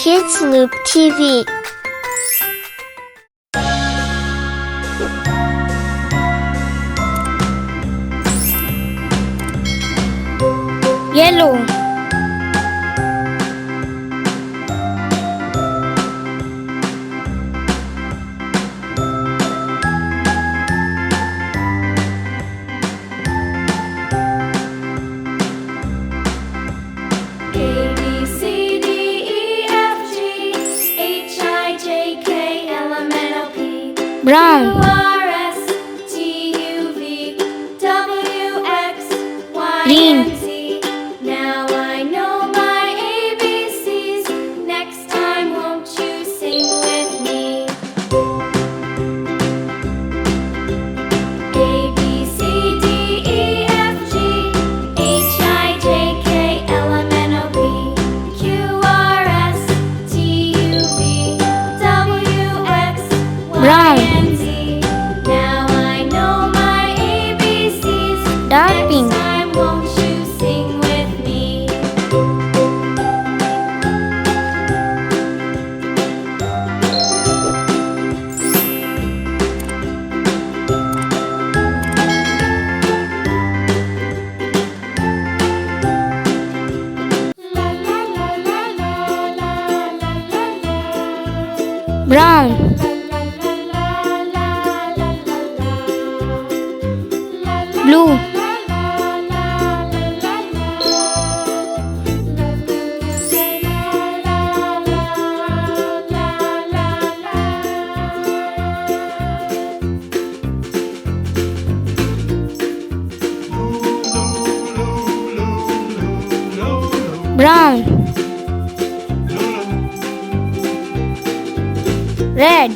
Kids Loop TV. Yellow, brown, green, now I know my ABCs. Next time, won't you sing with me? A, B, C, D, E, F, G, H, I, J, K, L, M, N, O, P, Q, R, S, T, U, V, W, X, brown, Y, and Z. Now I know my ABCs. dark Next pink, time, won't you sing with me? La la la la la la la la la. brown, blue, brown, red,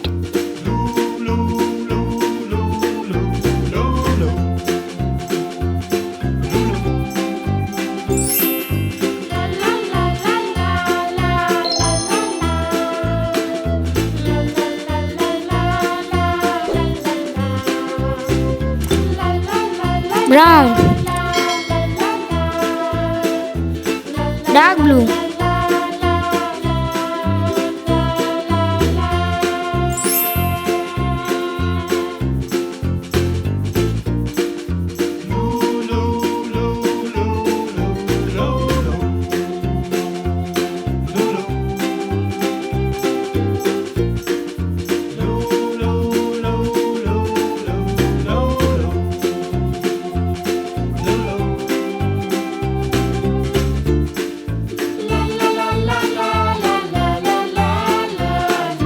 brown, dark blue,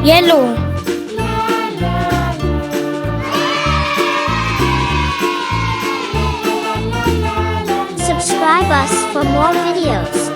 yellow. Subscribe us for more videos.